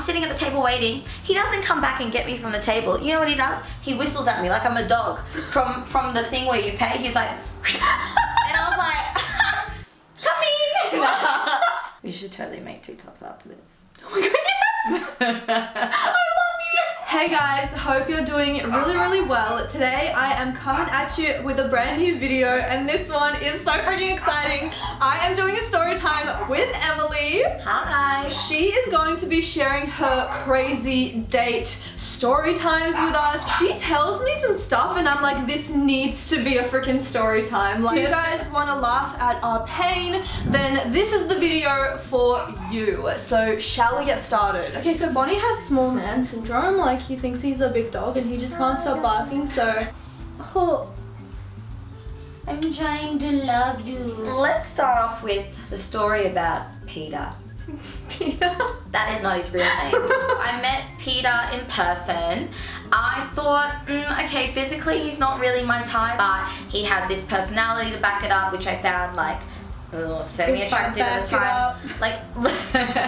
sitting at the table waiting. He doesn't come back and get me from the table. You know what he does? He whistles at me like I'm a dog from the thing where you pay. He's like, and I was like, come in. We should totally make TikToks after this. Oh my god, yes! I love you! Hey guys, hope you're doing really well. Today I am coming at you with a brand new video, and this one is so freaking exciting. I am doing a story time with Emily. Hi. She is going to be sharing her crazy date story times with us. She tells me some stuff and I'm like, this needs to be a freaking story time. Like, if you guys want to laugh at our pain, then this is the video for you. So shall we get started? Okay, so Bonnie has small man syndrome. Like, he thinks he's a big dog and he just can't stop barking. So, oh, I'm trying to love you. Let's start off with the story about Peter. Peter? That is not his real name. I met Peter in person. I thought, okay, physically he's not really my type, but he had this personality to back it up, which I found like semi-attractive at the time. Like,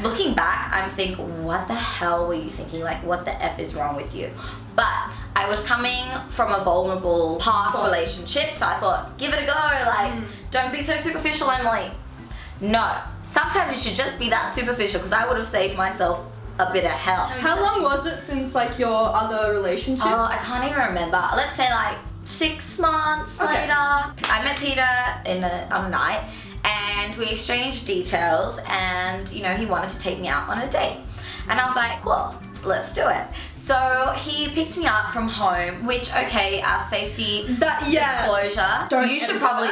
looking back, I'm thinking, what the hell were you thinking? Like, what the F is wrong with you? But I was coming from a vulnerable past relationship, so I thought, give it a go. Like, don't be so superficial, Emily. No, sometimes you should just be that superficial, because I would have saved myself a bit of hell. How long was it since like your other relationship? Oh, I can't even remember. Let's say like 6 months later. I met Peter on a night and we exchanged details, and you know, he wanted to take me out on a date. And I was like, cool, let's do it. So he picked me up from home, which, okay, safety disclosure, you should probably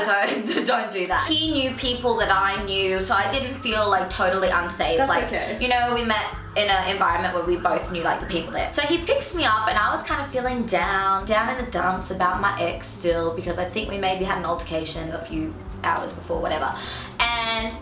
don't do that. He knew people that I knew, so I didn't feel like totally unsafe. That's like, okay. You know, we met in an environment where we both knew like the people there. So he picks me up and I was kind of feeling down in the dumps about my ex still, because I think we maybe had an altercation a few hours before, whatever. And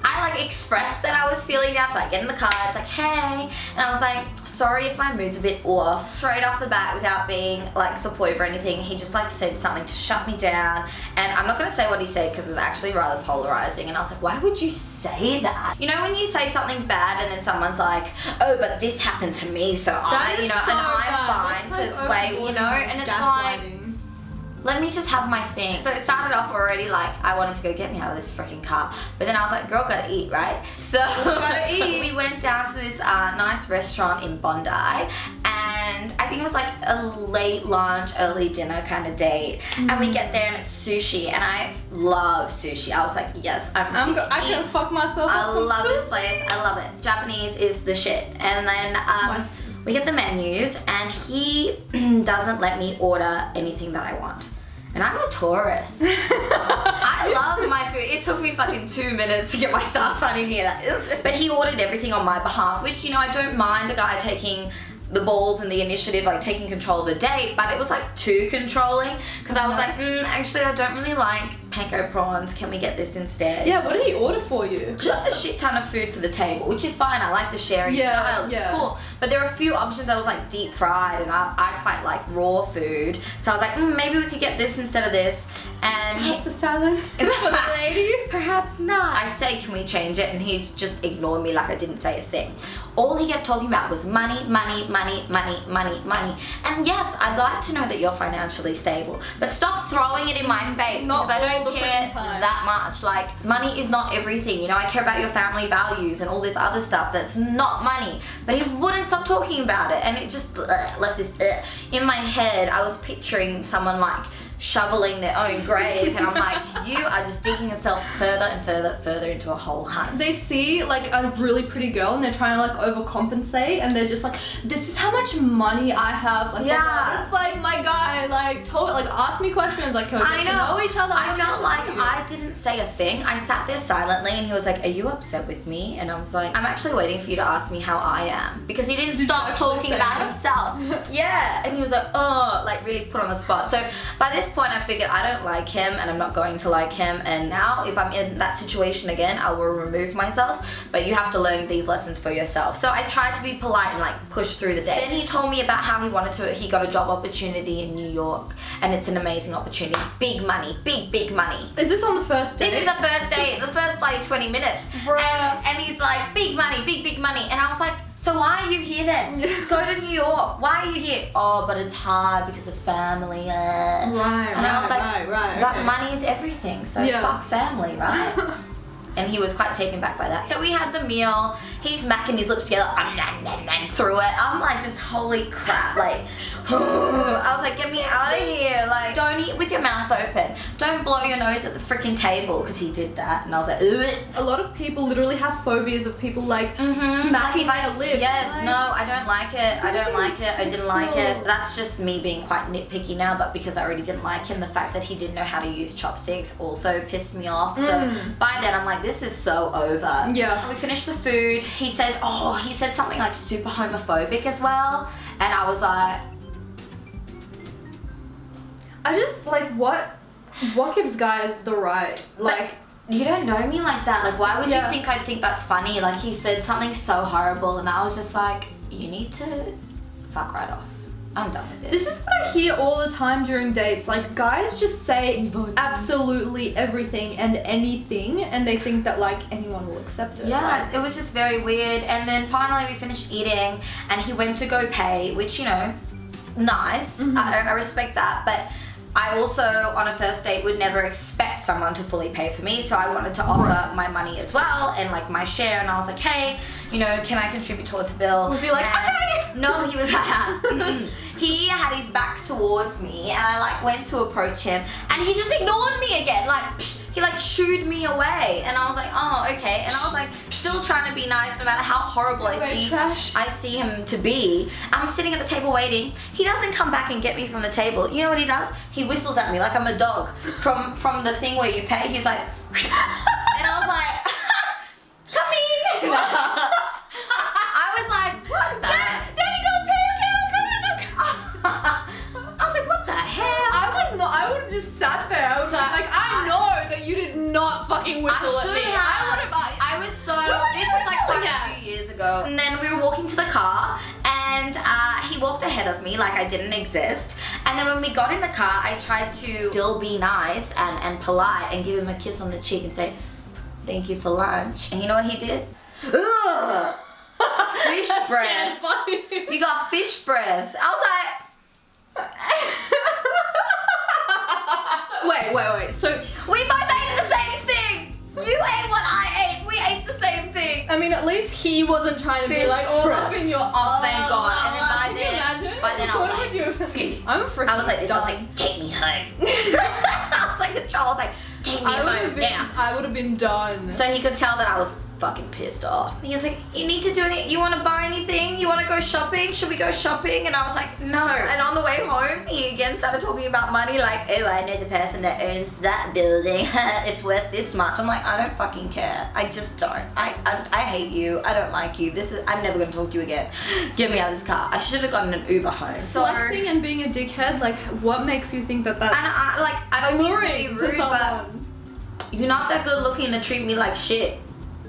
I like expressed that I was feeling down, so I get in the car, it's like, hey, and I was like, sorry if my mood's a bit off. Straight off the bat, without being like supportive or anything, he just like said something to shut me down, and I'm not gonna say what he said because it was actually rather polarizing, and I was like, why would you say that? You know, when you say something's bad and then someone's like, oh, but this happened to me, so I'm fine, so it's way, you know, and it's like, let me just have my thing. So it started off already like I wanted to go get me out of this freaking car, but then I was like, girl, gotta eat, right? So gotta eat. We went down to this nice restaurant in Bondi, and I think it was like a late lunch, early dinner kind of date, and we get there and it's sushi, and I love sushi. I was like, yes, I can fuck myself. I love this place. I love it. Japanese is the shit. And then we get the menus, and he doesn't let me order anything that I want. And I'm a tourist. I love my food. It took me fucking 2 minutes to get my star sign in here. But he ordered everything on my behalf, which, you know, I don't mind a guy taking the balls and the initiative, like taking control of the date, but it was like too controlling, because I was like, actually I don't really like panko prawns, can we get this instead? Yeah, what did he order for you? Just a shit ton of food for the table, which is fine. I like the sharing style, it's cool. But there were a few options that was like deep fried, and I quite like raw food, so I was like, maybe we could get this instead of this. And perhaps a salad for the lady? Perhaps not. I say, can we change it? And he's just ignored me like I didn't say a thing. All he kept talking about was money. And yes, I'd like to know that you're financially stable, but stop throwing it in my face, because I don't care that much. Like, money is not everything. You know, I care about your family values and all this other stuff that's not money. But he wouldn't stop talking about it, and it just left this in my head. I was picturing someone like shoveling their own grave, and I'm like, you are just digging yourself further and further into a hole, hun. They see like a really pretty girl and they're trying to like overcompensate, and they're just like, this is how much money I have. Like, it's like, my guy, like, ask me questions, like, can we get to know each other? I felt like I didn't say a thing. I sat there silently, and he was like, are you upset with me? And I was like, I'm actually waiting for you to ask me how I am, because he didn't stop talking about himself. Yeah, and he was like, oh, like really put on the spot. So by this point I figured I don't like him, and I'm not going to like him, and now if I'm in that situation again, I will remove myself, but you have to learn these lessons for yourself. So I tried to be polite and like push through the day. Then he told me about how he got a job opportunity in New York, and it's an amazing opportunity. Big money, big money. Is this on the first date? This is the first date, the first bloody 20 minutes. Bruh. And he's like, big money, big money. And I was like, So why are you here then? Go to New York. Why are you here? Oh, but it's hard because of family. Right, and I was like, right. but Okay. money is everything, so fuck family, right? And he was quite taken back by that. So we had the meal. He's smacking his lips together through it. I'm like, just holy crap. Like, I was like, get me out of here. Like, don't eat with your mouth open. Don't blow your nose at the freaking table, because he did that. And I was like, ugh. A lot of people literally have phobias of people like smacking Like, their lips. Yes, like, no, I don't like it. I don't like it. I didn't like it. respectful. That's just me being quite nitpicky now, but because I already didn't like him, the fact that he didn't know how to use chopsticks also pissed me off. So by then I'm like, this is so over. Yeah. We finished the food. He said something like super homophobic as well. And I was like, I just like what gives guys the right like. you don't know me like that. Like, why would Yeah. you think I'd think that's funny? Like, he said something so horrible, and I was just like, you need to fuck right off. I'm done with this. This is what I hear all the time during dates. Like, guys just say absolutely everything and anything, and they think that like anyone will accept it. Yeah, it was just very weird. And then finally we finished eating, and he went to go pay, which, you know, nice. I respect that, but I also, on a first date, would never expect someone to fully pay for me, so I wanted to offer my money as well, and like my share, and I was like, hey, you know, can I contribute towards the bill? Was he like, okay? No, he was he had his back towards me, and I like went to approach him, and he just ignored me again, like, psh, he like shooed me away, and I was like, oh, okay, and I was like, still trying to be nice, no matter how horrible I see him to be. I'm sitting at the table waiting. He doesn't come back and get me from the table. You know what he does? He whistles at me like I'm a dog from the thing where you pay. He's like, and I was like, come in. I was like, what the? Daddy, go pay. Okay, I was like, what the hell? I would have just sat there. I was So like, I know that you did not fucking whistle at me. I was so. This was like quite a few years ago. And then we were walking to the car, and he walked ahead of me like I didn't exist. And then when we got in the car, I tried to still be nice and polite and give him a kiss on the cheek and say, thank you for lunch. And you know what he did? Ugh. Fish breath. You got fish breath. I was like. Wait. So We both ate the same thing. You ate what I ate. We ate the same thing. I mean, at least he wasn't trying to be Fish like all breath. up in your. Oh, thank God. And Can you then imagine? by then I was What like, would you- I'm a freaking. I was like this. I was like, take me home. I was like a child. I was like, take me home now. I would have been done. So he could tell that I was fucking pissed off. He was like, you need to do it. You want to buy anything? You want to go shopping? Should we go shopping? And I was like, no. And on the way home, he again started talking about money, like, oh, I know the person that owns that building. It's worth this much. I'm like, I don't fucking care. I just don't. I hate you. I don't like you. I'm never going to talk to you again. Get me out of this car. I should have gotten an Uber home. Flexing and being a dickhead, like, what makes you think that that's And I don't mean to alluring be to rude, but someone? you're not that good looking to treat me like shit.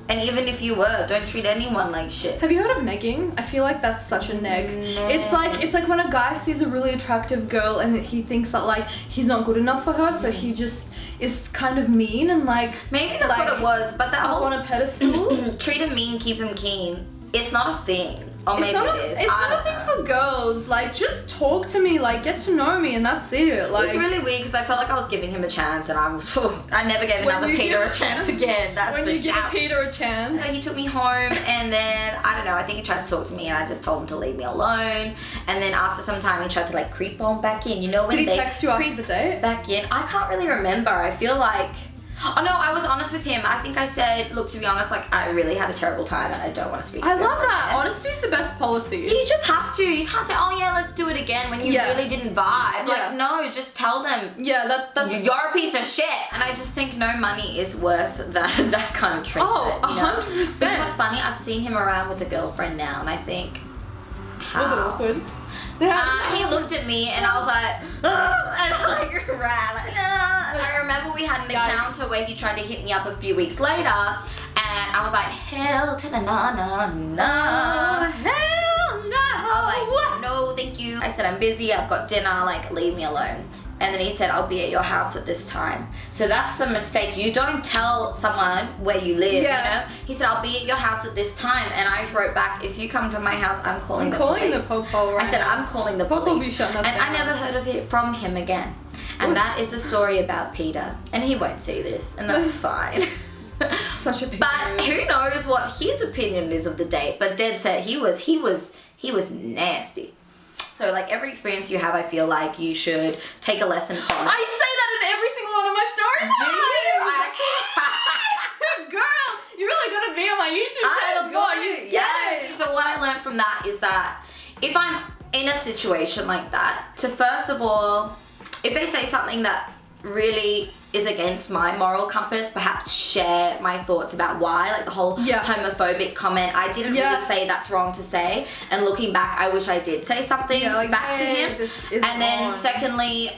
And even if you were, don't treat anyone like shit. Have you heard of negging? I feel like that's such a neg. No. It's like when a guy sees a really attractive girl and he thinks that like he's not good enough for her, so he just is kind of mean and like Maybe that's like, what it was, but that up whole on a pedestal. treat him mean, keep him keen. It's not a thing. Or maybe it is. It's I not a don't thing know. for girls. Like, just talk to me, like, get to know me, and that's it. Like, It was really weird because I felt like I was giving him a chance, and I never gave When another you Peter give- a chance again. That's when for you give sure. Peter a chance. So he took me home, and then I don't know. I think he tried to talk to me, and I just told him to leave me alone. And then after some time, he tried to like creep on back in. You know when Did he they text you after creep the date? back in? I can't really remember. I feel like. Oh no, I was honest with him. I think I said, look, to be honest, like I really had a terrible time and I don't want to speak to I you love ever that. again. Honesty is the best policy. You just have to. You can't say, oh yeah, let's do it again when you Yeah. really didn't vibe. Yeah. Like, no, just tell them. Yeah, that's. You're a piece of shit. And I just think no money is worth that kind of treatment. Oh, you know? 100%. But what's funny, I've seen him around with a girlfriend now, and I think, how? Was it awkward? He looked at me and I was like, "Ugh," and I like ran. Like, "Ugh." And I remember we had an encounter where he tried to hit me up a few weeks later, and I was like, hell to the no. Hell no. I was like, no, thank you. I said, I'm busy, I've got dinner, like, leave me alone. And then he said, I'll be at your house at this time. So that's the mistake. You don't tell someone where you live, you know? He said, I'll be at your house at this time. And I wrote back, if you come to my house, I'm calling the police. the popo, right? I said, I'm calling the Popo be police. shutting us And down. I never heard of it from him again. And that is the story about Peter. And he won't see this, and that's fine. Such a But who knows what his opinion is of the date? But Dad said he was nasty. So like every experience you have, I feel like you should take a lesson from. I say that in every single one of my stories. Do you? Girl, you really gotta be on my YouTube channel. Go on, you get it. So what I learned from that is that if I'm in a situation like that, to first of all, if they say something that really is against my moral compass, perhaps share my thoughts about why, like the whole homophobic comment. I didn't really say that's wrong to say, and looking back, I wish I did say something back to him. And then secondly,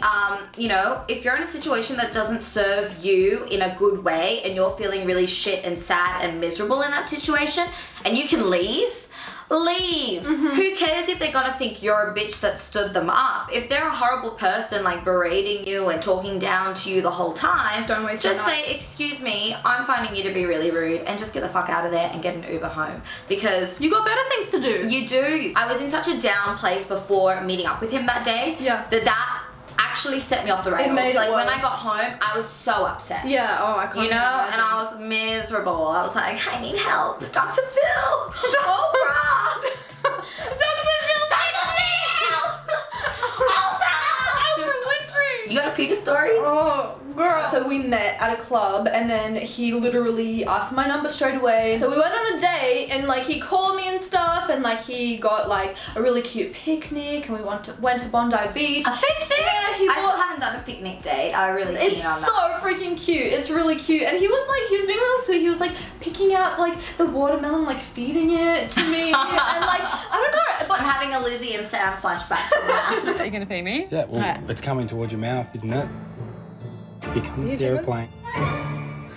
you know, if you're in a situation that doesn't serve you in a good way and you're feeling really shit and sad and miserable in that situation, and you can leave. Who cares if they're gonna think you're a bitch that stood them up? If they're a horrible person, like berating you and talking down to you the whole time, don't waste just your night. say, excuse me, I'm finding you to be really rude, and just get the fuck out of there and get an Uber home, because you got better things to do. You do. I was in such a down place before meeting up with him that day that actually set me off the rails. It made it like worse. when I got home, I was so upset. Yeah, oh, I can't You know, imagine. and I was miserable. I was like, I need help. Dr. Phil! Oprah! Dr. Phil, take me! Oprah Winfrey! You got a Peter story? Oh, girl. So we met at a club, and then he literally asked my number straight away. So we went on a date, and like he called me and stuff, and like he got like a really cute picnic, and we went to Bondi Beach. A picnic? Yeah, he I still haven't done a picnic date. I'm really keen It's on so that. freaking cute. It's really cute. And he was being really sweet. He was like picking out like the watermelon, like feeding it to me. And like, I don't know. But I'm having a Lizzie and Sam flashback from that. Are you gonna feed me? Yeah, well, it's coming towards your mouth, isn't it? Here comes the airplane.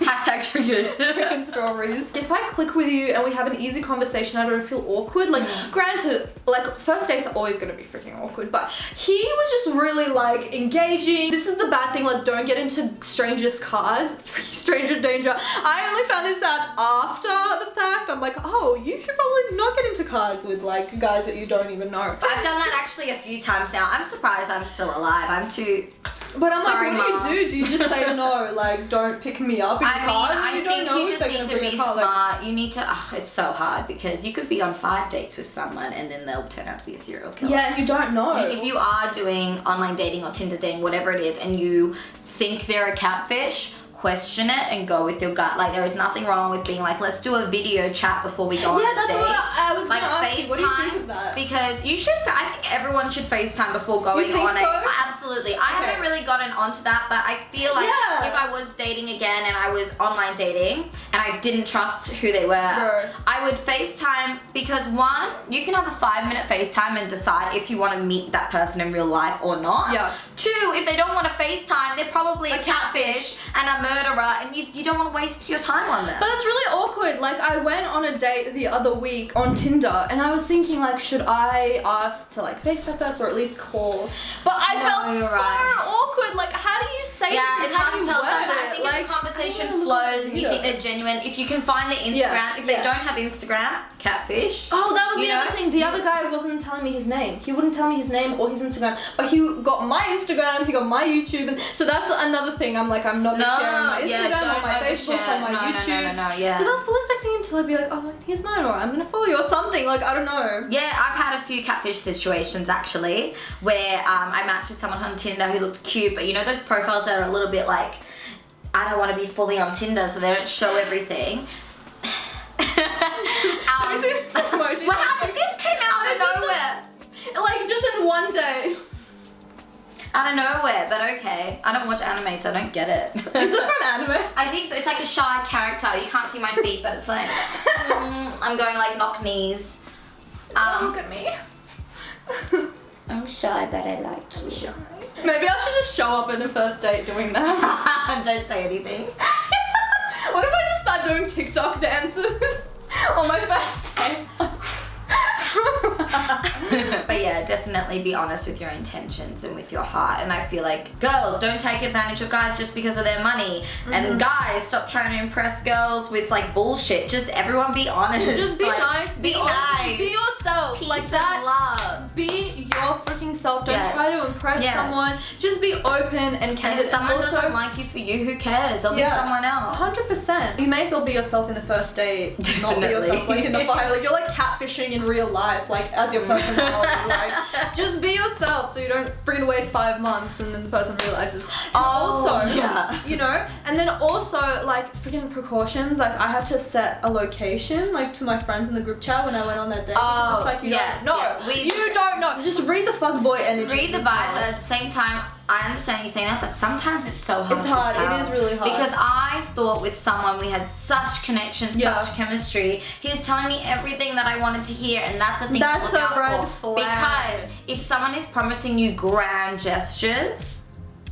Hashtag triggered. freaking strawberries. If I click with you and we have an easy conversation, I don't feel awkward. Like, granted, like first dates are always gonna be freaking awkward, but he was just really like engaging. This is the bad thing, like don't get into strangers' cars. Stranger danger. I only found this out after the fact. I'm like, oh, you should probably not get into cars with like guys that you don't even know. I've done that actually a few times now. I'm surprised I'm still alive. I'm too... But I'm Sorry, like, what do? Do you just say no? Like, don't pick me up in the car? I think know you if just they're need gonna to bring a be car, like- smart. You need to... it's so hard because you could be on 5 dates with someone and then they'll turn out to be a serial killer. Yeah, and you don't know. If you are doing online dating or Tinder dating, whatever it is, and you think they're a catfish, question it and go with your gut. Like, there is nothing wrong with being like, let's do a video chat before we go on a Yeah, that's date. what I was Like gonna ask you. What do you think of FaceTime, that? because you should. I think everyone should FaceTime before going You think on so? Absolutely. I haven't really gotten onto that, but I feel like Yeah. if I was dating again and I was online dating and I didn't trust who they were, Sure. I would FaceTime, because one, you can have a 5-minute FaceTime and decide if you want to meet that person in real life or not. Yeah. 2, if they don't want to FaceTime, they're probably a catfish and a murderer, and you don't want to waste your time on them. But it's really awkward. Like, I went on a date the other week on Tinder, and I was thinking, like, should I ask to, like, FaceTime first or at least call? But I felt you're so right. awkward. Like, how do you say Yeah, this? it's How hard do to you tell word something. I it? think Like, if the conversation I don't know flows and you what think to do. they're genuine, if you can find the Instagram, if they don't have Instagram, catfish. Oh, that was You the other know? thing. The other guy wasn't telling me his name. He wouldn't tell me his name or his Instagram. But he got my Instagram, he got my YouTube, and so that's another thing. I'm like, I'm not sharing my Instagram or my Facebook or my YouTube. No, yeah. Because I was full expecting him to like be like, oh, here's mine, or I'm gonna follow you or something. Like, I don't know. Yeah, I've had a few catfish situations actually where I matched with someone on Tinder who looked cute, but you know those profiles that are a little bit like, I don't want to be fully on Tinder, so they don't show everything. Well, how did this came out of nowhere? Like, just in one day. Out of nowhere, but okay. I don't watch anime, so I don't get it. Is it from anime? I think so. It's like a shy character. You can't see my feet, but it's like, I'm going like knock knees. Look at me. I'm shy, but I like you. Maybe I should just show up in a first date doing that. Don't say anything. What if I just start doing TikTok dances on my first date? But yeah, yeah, definitely be honest with your intentions and with your heart. And I feel like girls, don't take advantage of guys just because of their money. And guys, stop trying to impress girls with like bullshit. Just everyone be honest. Just be like, nice. Be nice. Be yourself. Peace like and that. love. Be your freaking self. Don't Yes. try to impress Yes. someone. Just be open and And candid. if someone also, doesn't like you for you, who cares? There'll be someone else. 100%. You may as well be yourself in the first date. Not be yourself like in the fire. Like you're like catfishing in real life, like as your personality. Like just be yourself, so you don't freaking waste 5 months and then the person realizes. And also, yeah. you know, and then also like freaking precautions. Like I had to set a location like to my friends in the group chat when I went on that date. Oh, It's like you yes, don't know. yeah, You don't know. Just read the fuckboy energy. Read the vibes, but at the same time, I understand you saying that, but sometimes it's so hard It's to hard. tell. It is really hard. Because I thought with someone we had such connection, Yeah. such chemistry. He was telling me everything that I wanted to hear, and that's a thing That's to look a out red for. flag. Because if someone is promising you grand gestures,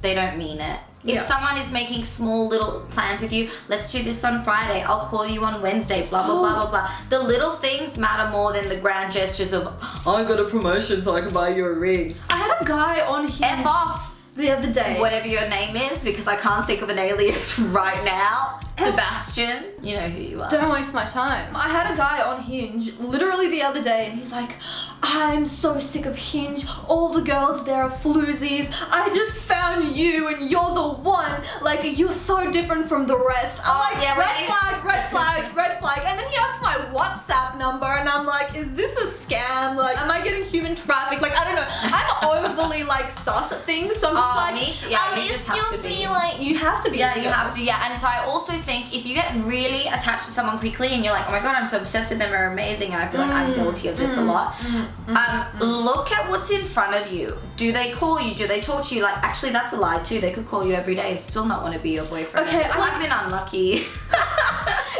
they don't mean it. If Yeah. someone is making small little plans with you, let's do this on Friday, I'll call you on Wednesday, blah, blah, blah, blah, blah. The little things matter more than the grand gestures of, I got a promotion so I can buy you a ring. I had a guy on Hinge F off. the other day. Whatever your name is, because I can't think of an alias right now. Sebastian, you know who you are. Don't waste my time. I had a guy on Hinge literally the other day and he's like, I'm so sick of Hinge. All the girls there are floozies. I just found you and you're the one. Like, you're so different from the rest. I'm like, yeah, red flag, red flag, red flag. And then he asked my WhatsApp number and I'm like, is this a scam? Like, am I getting human traffic? Like, I don't know. I'm overly like sus at things. So I'm just like, me too. Yeah, you just have to excuse be. me, like, you have to be. Yeah, you have to, yeah. And so I also think if you get really attached to someone quickly and you're like, oh my god, I'm so obsessed with them, they're amazing, and I feel like I'm guilty of this a lot. Look at what's in front of you. Do they call you? Do they talk to you? Like, actually, that's a lie too. They could call you every day and still not want to be your boyfriend. Okay, so I've been unlucky.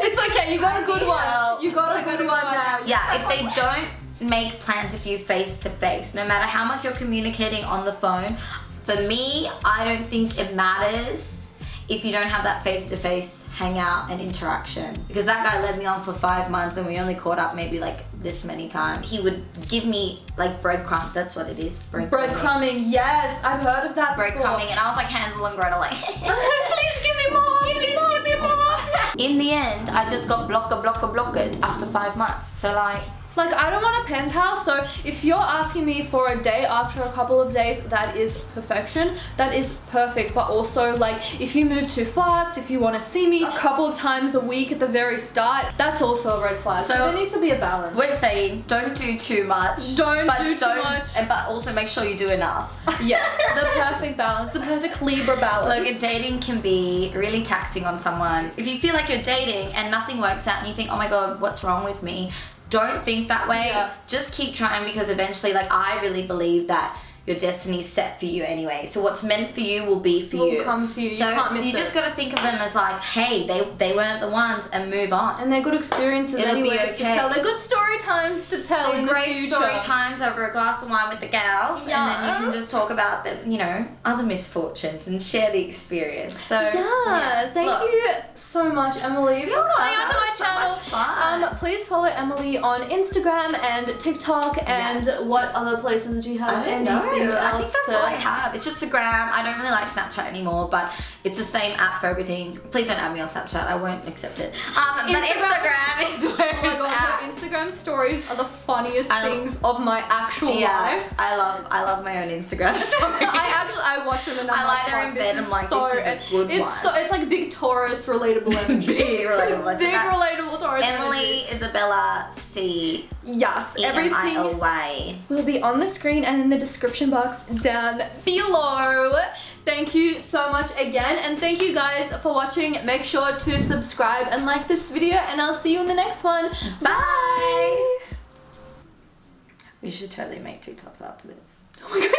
It's okay, you got a good one. You got a good one now. Yeah, if they don't make plans with you face to face, no matter how much you're communicating on the phone, for me, I don't think it matters if you don't have that face to face hangout and interaction. Because that guy led me on for 5 months and we only caught up maybe like this many times. He would give me like breadcrumbs, that's what it is. Breadcrumbing, yes, I've heard of that before. Breadcrumbing, and I was like Hansel and Gretel, like, Please give me more, please give me more. In the end, I just got blocked after 5 months. So like, Like, I don't want a pen pal, so if you're asking me for a day after a couple of days, that is perfection. That is perfect. But also, like, if you move too fast, if you want to see me a couple of times a week at the very start, that's also a red flag. So there needs to be a balance. we're saying don't do too much. Don't do too much. But also make sure you do enough. Yeah, the perfect balance, the perfect Libra balance. Look, dating can be really taxing on someone. If you feel like you're dating and nothing works out and you think, oh my god, what's wrong with me? Don't think that way. Yeah. Just keep trying, because eventually, like, I really believe that your destiny's set for you anyway. So what's meant for you will be for you. Will come to you. So you can't miss you it. just got to think of them as like, hey, they weren't the ones, and move on. And they're good experiences It'll be anyways to okay. tell. They're good story times to tell in the Great future. story times over a glass of wine with the gals, and then you can Yes. just talk about the, you know, other misfortunes and share the experience. So Yeah, thank look. you so much, Emily, for coming that onto my was so channel. much fun. Please follow Emily on Instagram and TikTok, and what other places do you have? I don't know. Anything I else think that's all I have. It's just a gram. I don't really like Snapchat anymore, but it's the same app for everything. Please don't add me on Snapchat. I won't accept it. But Instagram is where Oh my it's god, at. her Instagram stories are the funniest I- things of my actual life. I love my own Instagram stories. I watch them and I'm I like, lie there in fuck, bed, this I'm like, so, this is a good it's one. So, it's like big Taurus relatable energy. Big relatable. So Big that's relatable Taurus Emily energy. Isabella C. Yes, everything EMILY. will be on the screen and in the description box down below. Thank you so much again, and thank you guys for watching. Make sure to subscribe and like this video, and I'll see you in the next one. Bye. We should totally make TikToks after this. Oh my god,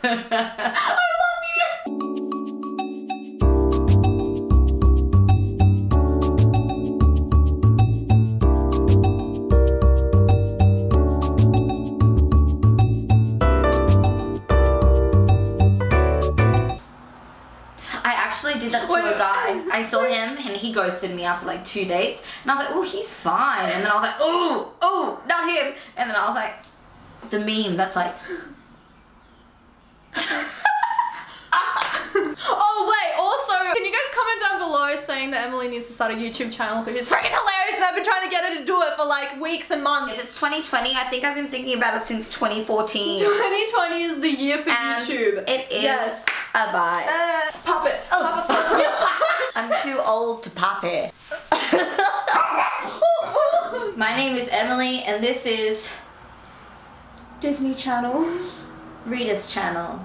yes! I love you! I actually did that to Wait. a guy. I saw him and he ghosted me after like 2 dates, and I was like, oh, he's fine. And then I was like, oh, not him. And then I was like, the meme that's like. Oh wait, also, can you guys comment down below saying that Emily needs to start a YouTube channel because she's freaking hilarious and I've been trying to get her to do it for like weeks and months. It's 2020. I think I've been thinking about it since 2014. 2020 is the year for YouTube. It is Yes. a vibe. Pop it. Pop it for me. I'm too old to pop it. My name is Emily and this is Disney Channel. Rita's channel.